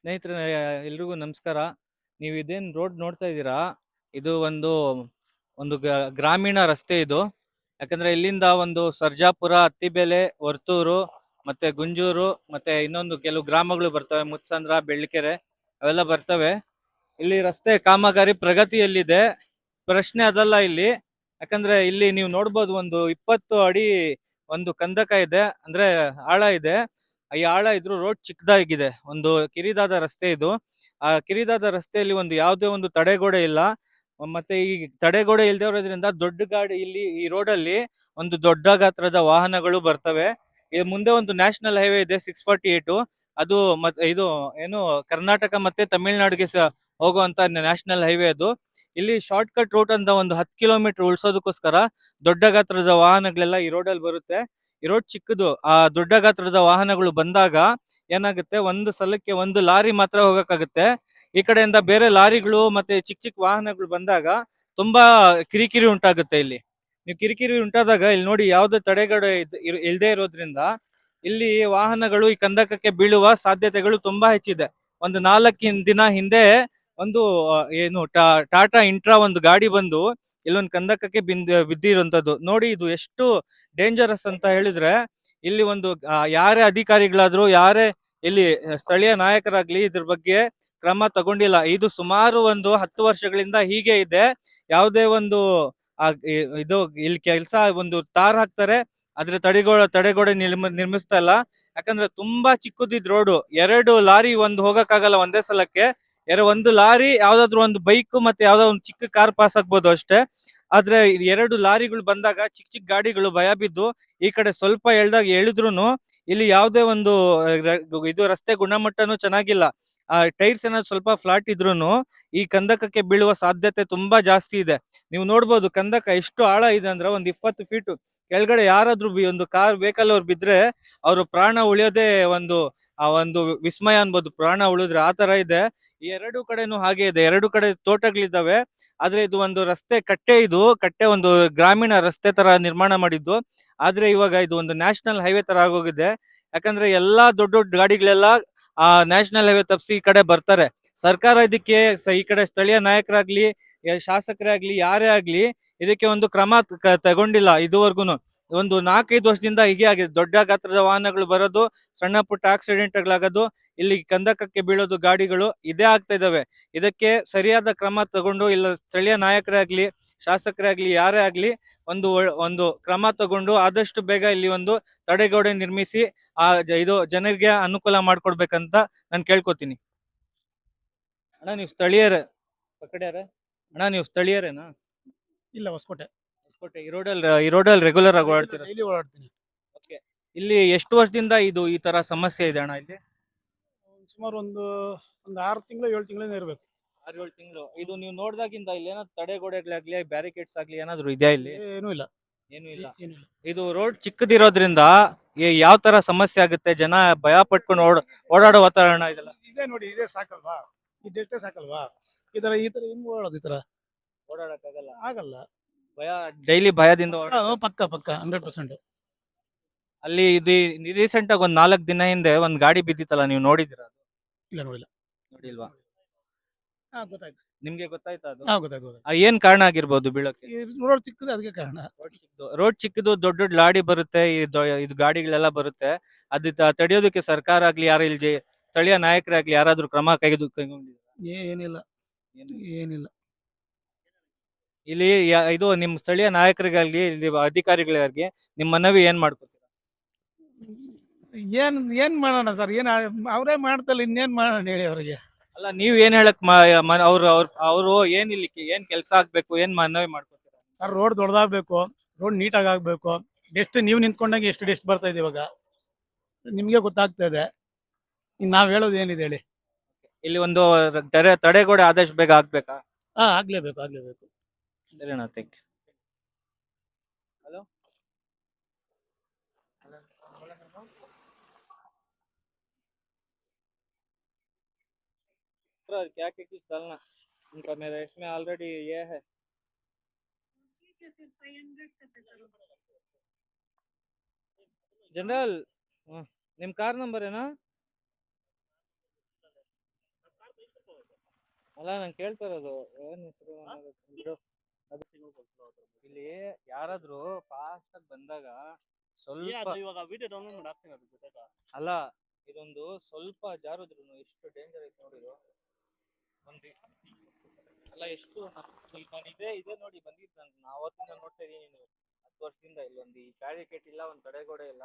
ಸ್ನೇಹಿತರೆ, ಎಲ್ರಿಗೂ ನಮಸ್ಕಾರ. ನೀವು ಇದೇನು ರೋಡ್ ನೋಡ್ತಾ ಇದ್ದೀರಾ? ಇದು ಒಂದು ಒಂದು ಗ್ರಾಮೀಣ ರಸ್ತೆ ಇದು. ಯಾಕಂದ್ರೆ ಇಲ್ಲಿಂದ ಒಂದು ಸರ್ಜಾಪುರ, ಅತ್ತಿಬೆಲೆ, ವರ್ತೂರು, ಮತ್ತೆ ಗುಂಜೂರು, ಮತ್ತೆ ಇನ್ನೊಂದು ಕೆಲವು ಗ್ರಾಮಗಳು ಬರ್ತವೆ, ಮುತ್ಸಂದ್ರ, ಬೆಳ್ಳಿಕೆರೆ, ಅವೆಲ್ಲ ಬರ್ತವೆ. ಇಲ್ಲಿ ರಸ್ತೆ ಕಾಮಗಾರಿ ಪ್ರಗತಿಯಲ್ಲಿದೆ. ಪ್ರಶ್ನೆ ಅದಲ್ಲ ಇಲ್ಲಿ. ಯಾಕಂದ್ರೆ ಇಲ್ಲಿ ನೀವು ನೋಡ್ಬೋದು, ಒಂದು 20 ಅಡಿ ಒಂದು ಕಂದಕ ಇದೆ, ಅಂದ್ರೆ ಆಳ ಇದೆ. ಈ ಆಳ ಇದ್ರು ರೋಡ್ ಚಿಕ್ಕದಾಗಿದೆ, ಒಂದು ಕಿರಿದಾದ ರಸ್ತೆ ಇದು. ಆ ಕಿರಿದಾದ ರಸ್ತೆಯಲ್ಲಿ ಒಂದು ಯಾವುದೇ ಒಂದು ತಡೆಗೋಡೆ ಇಲ್ಲ. ಮತ್ತೆ ಈ ತಡೆಗೋಡೆ ಇಲ್ದೇ ಇರೋದ್ರಿಂದ ದೊಡ್ಡ ಗಾಡಿ ಇಲ್ಲಿ ಈ ರೋಡಲ್ಲಿ ಒಂದು ದೊಡ್ಡ ಗಾತ್ರದ ವಾಹನಗಳು ಬರ್ತವೆ. ಈ ಮುಂದೆ ಒಂದು ನ್ಯಾಷನಲ್ ಹೈವೇ ಇದೆ 648. ಅದು ಮತ್ತೆ ಇದು ಏನು ಕರ್ನಾಟಕ ಮತ್ತೆ ತಮಿಳ್ನಾಡಿಗೆ ಹೋಗುವಂತ ನ್ಯಾಷನಲ್ ಹೈವೇ ಅದು. ಇಲ್ಲಿ ಶಾರ್ಟ್ ಕಟ್ ರೂಟ್ ಅಂತ ಒಂದು 10 ಕಿಲೋಮೀಟರ್ ಉಳಿಸೋದಕ್ಕೋಸ್ಕರ ದೊಡ್ಡ ಗಾತ್ರದ ವಾಹನಗಳೆಲ್ಲ ಈ ರೋಡಲ್ಲಿ ಬರುತ್ತೆ. ಈ ರೋಡ್ ಚಿಕ್ಕದು. ಆ ದೊಡ್ಡ ಗಾತ್ರದ ವಾಹನಗಳು ಬಂದಾಗ ಏನಾಗುತ್ತೆ, ಒಂದು ಸಲಕ್ಕೆ ಒಂದು ಲಾರಿ ಮಾತ್ರ ಹೋಗಕ್ಕಾಗುತ್ತೆ. ಈ ಕಡೆಯಿಂದ ಬೇರೆ ಲಾರಿಗಳು ಮತ್ತೆ ಚಿಕ್ಕ ಚಿಕ್ಕ ವಾಹನಗಳು ಬಂದಾಗ ತುಂಬಾ ಕಿರಿಕಿರಿ ಉಂಟಾಗುತ್ತೆ ಇಲ್ಲಿ. ನೀವು ಕಿರಿಕಿರಿ ಉಂಟಾದಾಗ ಇಲ್ಲಿ ನೋಡಿ, ಯಾವುದೇ ತಡೆಗೋಡೆ ಇಲ್ದೇ ಇರೋದ್ರಿಂದ ಇಲ್ಲಿ ವಾಹನಗಳು ಈ ಕಂದಕಕ್ಕೆ ಬೀಳುವ ಸಾಧ್ಯತೆಗಳು ತುಂಬಾ ಹೆಚ್ಚಿದೆ. ಒಂದು 4 ದಿನ ಹಿಂದೆ ಒಂದು ಏನು ಟಾಟಾ ಇಂಟ್ರಾ ಒಂದು ಗಾಡಿ ಬಂದು ಇಲ್ಲೊಂದು ಕಂದಕಕ್ಕೆ ಬಿದ್ದಿರುವಂತದ್ದು ನೋಡಿ. ಇದು ಎಷ್ಟು ಡೇಂಜರಸ್ ಅಂತ ಹೇಳಿದ್ರೆ, ಇಲ್ಲಿ ಒಂದು ಯಾರೇ ಅಧಿಕಾರಿಗಳಾದ್ರೂ, ಯಾರೇ ಇಲ್ಲಿ ಸ್ಥಳೀಯ ನಾಯಕರಾಗ್ಲಿ ಇದ್ರ ಬಗ್ಗೆ ಕ್ರಮ ತಗೊಂಡಿಲ್ಲ. ಇದು ಸುಮಾರು ಒಂದು 10 ವರ್ಷಗಳಿಂದ ಹೀಗೆ ಇದೆ. ಯಾವುದೇ ಒಂದು ಇದು ಇಲ್ಲಿ ಕೆಲಸ, ಒಂದು ತಾರ್ ಹಾಕ್ತಾರೆ, ಆದ್ರೆ ತಡೆಗೋಡೆ ನಿರ್ಮಿಸ್ತಾ ಇಲ್ಲ. ಯಾಕಂದ್ರೆ ತುಂಬಾ ಚಿಕ್ಕದಿದ್ ರೋಡು. 2 ಲಾರಿ ಒಂದು ಹೋಗಕ್ಕಾಗಲ್ಲ ಒಂದೇ ಸಲಕ್ಕೆ. ಒಂದು ಲಾರಿ, ಯಾವ್ದಾದ್ರು ಒಂದು ಬೈಕ್ ಮತ್ತೆ ಯಾವ್ದೋ ಒಂದು ಚಿಕ್ಕ ಕಾರ್ ಪಾಸ್ ಆಗ್ಬೋದು ಅಷ್ಟೇ. ಆದ್ರೆ 2 ಲಾರಿಗಳು ಬಂದಾಗ ಚಿಕ್ಕ ಚಿಕ್ಕ ಗಾಡಿಗಳು ಭಯ ಬಿದ್ದು ಈ ಕಡೆ ಸ್ವಲ್ಪ ಎಳಿದ್ರುನು ಇಲ್ಲಿ ಯಾವುದೇ ಒಂದು ಇದು ರಸ್ತೆ ಗುಣಮಟ್ಟನೂ ಚೆನ್ನಾಗಿಲ್ಲ. ಟೈರ್ಸ್ ಏನಾದ್ರು ಸ್ವಲ್ಪ ಫ್ಲಾಟ್ ಇದ್ರೂನು ಈ ಕಂದಕಕ್ಕೆ ಬೀಳುವ ಸಾಧ್ಯತೆ ತುಂಬಾ ಜಾಸ್ತಿ ಇದೆ. ನೀವು ನೋಡ್ಬೋದು ಕಂದಕ ಎಷ್ಟು ಆಳ ಇದೆ ಅಂದ್ರೆ, ಒಂದು 20 ಫೀಟ್ ಕೆಳಗಡೆ ಯಾರಾದ್ರೂ ಒಂದು ಕಾರ್ ವೆಹಿಕಲ್ ಅವ್ರು ಬಿದ್ರೆ ಅವ್ರ ಪ್ರಾಣ ಉಳಿಯೋದೇ ಒಂದು ವಿಸ್ಮಯ ಅನ್ಬೋದು. ಪ್ರಾಣ ಉಳಿದ್ರೆ ಆ ತರ ಇದೆ. ಈ 2 ಕಡೆನೂ ಹಾಗೆ ಇದೆ. 2 ಕಡೆ ತೋಟಗಳಿದ್ದಾವೆ. ಆದ್ರೆ ಇದು ಒಂದು ರಸ್ತೆ ಕಟ್ಟೆ, ಇದು ಕಟ್ಟೆ ಒಂದು ಗ್ರಾಮೀಣ ರಸ್ತೆ ತರ ನಿರ್ಮಾಣ ಮಾಡಿದ್ದು. ಆದ್ರೆ ಇವಾಗ ಇದು ಒಂದು ನ್ಯಾಷನಲ್ ಹೈವೇ ತರ ಆಗೋಗಿದೆ. ಯಾಕಂದ್ರೆ ಎಲ್ಲಾ ದೊಡ್ಡ ದೊಡ್ಡ ಗಾಡಿಗಳೆಲ್ಲ ಆ ನ್ಯಾಷನಲ್ ಹೈವೇ ತಪ್ಪಿಸಿ ಈ ಕಡೆ ಬರ್ತಾರೆ. ಸರ್ಕಾರ ಇದಕ್ಕೆ ಈ ಕಡೆ ಸ್ಥಳೀಯ ನಾಯಕರಾಗ್ಲಿ, ಶಾಸಕರೇ ಆಗ್ಲಿ, ಯಾರೇ ಆಗ್ಲಿ ಇದಕ್ಕೆ ಒಂದು ಕ್ರಮ ತಗೊಂಡಿಲ್ಲ ಇದುವರೆಗೂನು. ಒಂದು 4-5 ವರ್ಷದಿಂದ ಹೀಗೆ ಆಗಿದೆ. ದೊಡ್ಡ ಗಾತ್ರದ ವಾಹನಗಳು ಬರೋದು, ಸಣ್ಣ ಪುಟ್ಟ ಆಕ್ಸಿಡೆಂಟ್ಗಳಾಗೋದು, ಇಲ್ಲಿ ಕಂದಕಕ್ಕೆ ಬೀಳೋದು ಗಾಡಿಗಳು, ಇದೇ ಆಗ್ತಾ ಇದಾವೆ. ಇದಕ್ಕೆ ಸರಿಯಾದ ಕ್ರಮ ತಗೊಂಡು, ಇಲ್ಲ ಸ್ಥಳೀಯ ನಾಯಕರೇ ಆಗ್ಲಿ, ಶಾಸಕರೇ ಆಗ್ಲಿ, ಯಾರೇ ಆಗ್ಲಿ ಒಂದು ಕ್ರಮ ತಗೊಂಡು ಆದಷ್ಟು ಬೇಗ ಇಲ್ಲಿ ಒಂದು ತಡೆಗೋಡೆ ನಿರ್ಮಿಸಿ ಇದು ಜನರಿಗೆ ಅನುಕೂಲ ಮಾಡ್ಕೊಡ್ಬೇಕಂತ ನಾನು ಕೇಳ್ಕೊತೀನಿ. ಅಣ್ಣ, ನೀವು ಸ್ಥಳೀಯರೇ? ಅಣ್ಣ, ನೀವು ಸ್ಥಳೀಯರೇನಾ? ಇಲ್ಲ, ಹೊಸಕೋಟೆ. ಹೊಸಕೋಟೆ. ಈ ರೋಡಲ್ಲಿ ರೆಗ್ಯುಲರ್ ಆಗಿ ಓಡಾಡ್ತೀರಾ? ಡೈಲಿ ಓಡಾಡ್ತೀನಿ. ಓಕೆ. ಇಲ್ಲಿ ಎಷ್ಟು ವರ್ಷದಿಂದ ಈ ತರ ಸಮಸ್ಯೆ ಇದೆ ಅಣ್ಣ ಇಲ್ಲಿ? ಸುಮಾರು ಒಂದು 6 ತಿಂಗಳು 7 ತಿಂಗಳಿಂದ ಇರಬೇಕು. 6-7 ತಿಂಗಳು. ಇದು ನೀವು ನೋಡ್ದಾಗಿಂದ ಇಲ್ಲಿ ಏನಾದ್ರು ತಡೆಗೋಡೆಗಳಾಗ್ಲಿ, ಬ್ಯಾರಿಕೇಡ್ಸ್ ಆಗ್ಲಿ ಏನಾದ್ರು ಇದೆಯಾ ಇಲ್ಲಿ? ಏನೂ ಇಲ್ಲ. ಏನು ಇಲ್ಲ. ಏನಿಲ್ಲ. ಇದು ರೋಡ್ ಚಿಕ್ಕದಿರೋದ್ರಿಂದ ಯಾವ ತರ ಸಮಸ್ಯೆ ಆಗುತ್ತೆ? ಜನ ಭಯ ಪಟ್ಕೊಂಡು ಓಡಾಡೋ ವಾತಾವರಣ ಇದೆಲ್ಲ. ಇದೇ ನೋಡಿ, ಇದೇ ಸಾಕಲ್ವಾ? ಇದೆಷ್ಟೇ ಸಾಕಲ್ವಾ? ಈ ತರ ಹೆಂಗ್ ಓಡಾಡೋದು? ಈ ತರ ಓಡಾಡಕ್ಕಾಗಲ್ಲ, ಆಗಲ್ಲ. ಭಯ, ಡೈಲಿ ಭಯದಿಂದ ಪಕ್ಕ 100%. ಅಲ್ಲಿ ಇದು ರೀಸೆಂಟ್ ಆಗಿ ಒಂದ್ 4 ದಿನ ಹಿಂದೆ ಒಂದ್ ಗಾಡಿ ಬಿದ್ದಿತ್ತಲ್ಲ, ನೀವು ನೋಡಿದಿರಾ? ಇಲ್ಲ, ನೋಡಿಲ್ಲ. ನೋಡಿಲ್ವಾ? ಗೊತ್ತಾಯ್ತು. ನಿಮ್ಗೆ ಗೊತ್ತಾಯ್ತಾ ಅದು? ಗೊತ್ತಾಯ್ತು. ಏನ್ ಕಾರಣ ಆಗಿರ್ಬೋದು ಬೀಳಕ್ಕೆ? ರೋಡ್ ಚಿಕ್ಕದು, ಅದಕ್ಕೆ ಕಾರಣ. ರೋಡ್ ಚಿಕ್ಕದು, ದೊಡ್ಡ ದೊಡ್ಡ ಲಾಡಿ ಬರುತ್ತೆ, ಇದು ಗಾಡಿಗಳೆಲ್ಲ ಬರುತ್ತೆ. ಅದು ತಡೆಯೋದಕ್ಕೆ ಸರ್ಕಾರ ಆಗ್ಲಿ, ಯಾರು ಇಲ್ಲಿ ಸ್ಥಳೀಯ ನಾಯಕರಾಗ್ಲಿ ಯಾರಾದ್ರೂ ಕ್ರಮ ಕೈಗೊಂಡಿದ್ದಾರೆ? ಏನಿಲ್ಲ. ಏನಿಲ್ಲ. ಇಲ್ಲಿ ಇದು ನಿಮ್ ಸ್ಥಳೀಯ ನಾಯಕರಿಗಾಗ್ಲಿ, ಇಲ್ಲಿ ಅಧಿಕಾರಿಗಳಿಗಾಗ್ಲಿ ನಿಮ್ ಮನವಿ ಏನ್ ಮಾಡ್ಕೊತೀರಾ? ಏನ್ ಮಾಡೋಣ ಸರ್? ಅವರೇ ಮಾಡ್ತಲ್ಲ, ಇನ್ನೇನ್ ಮಾಡೋಣ ಹೇಳಿ ಅವರಿಗೆ. ಅಲ್ಲ, ನೀವ್ ಏನ್ ಹೇಳಕ್ ಅವ್ರು ಏನ್ ಇಲ್ಲಿ ಏನ್ ಕೆಲ್ಸ ಆಗ್ಬೇಕು, ಏನ್ ಮನವಿ ಮಾಡ್ಕೊತೀರಾ? ಸರ್, ರೋಡ್ ದೊಡ್ಡದಾಗ್ಬೇಕು, ರೋಡ್ ನೀಟಾಗಿ ಆಗ್ಬೇಕು. ಎಷ್ಟು ನೀವು ನಿಂತ್ಕೊಂಡಾಗ ಎಷ್ಟು ಡೆಸ್ಟ್ ಬರ್ತಾ ಇದೆ ಇವಾಗ, ನಿಮ್ಗೆ ಗೊತ್ತಾಗ್ತಾ ಇದೆ. ನಾವ್ ಹೇಳೋದು ಏನಿದೆ ಹೇಳಿ? ಇಲ್ಲಿ ಒಂದು ತಡೆಗೋಡೆ ಆದಷ್ಟು ಬೇಗ ಆಗ್ಬೇಕಾ? ಆಗ್ಲೇಬೇಕು. ಸರಿ ಅಣ್ಣ, ಥ್ಯಾಂಕ್ ಯು. ಹಲೋ, क्या क्या कुछ डालना उनका? मेरा इसमें ऑलरेडी ये है। जनरल, ನಿಮ್ ಕಾರ್ ನಂಬರ್ ಏನಾ? ಅಲ್ಲ ನಾನು ಕೇಳ್ತಾ ಇರೋದು ಏನ್ ಹೆಸರು ಅನ್ನೋದು ಬಿಡು. ಅದು ಇಲ್ಲಿ ಯಾರಾದ್ರೂ ಫಾಸ್ಟ್ ಆಗಿ ಬಂದಾಗ ಸ್ವಲ್ಪ ಇವಾಗ ವಿಡಿಯೋ ಡೌನ್ಲೋಡ್ ಮಾಡಿ ಹಾಕ್ತೀನಿ ಅದು ಗೊತ್ತಾಯ್ತಾ. ಅಲ್ಲ ಇದೊಂದು ಸ್ವಲ್ಪ ಜಾರುದ್ರು ಎಷ್ಟು ಡೇಂಜರ್ ಐತೆ ನೋಡಿದ್ರು ಒಂದು ಅಲ್ಲ ಎಷ್ಟು ನಾನು ಇದೇ ನೋಡಿ ಬಂದಿದ್ದು ನಾನು ಅವತ್ತಿಂದ ನೋಡ್ತಾ ಇದೀನಿ 10 ವರ್ಷದಿಂದ ಇಲ್ಲೊಂದು ಈ ಬ್ಯಾರಿಕೇಡ್ ಇಲ್ಲ ಒಂದು ತಡೆಗೋಡೆ ಇಲ್ಲ.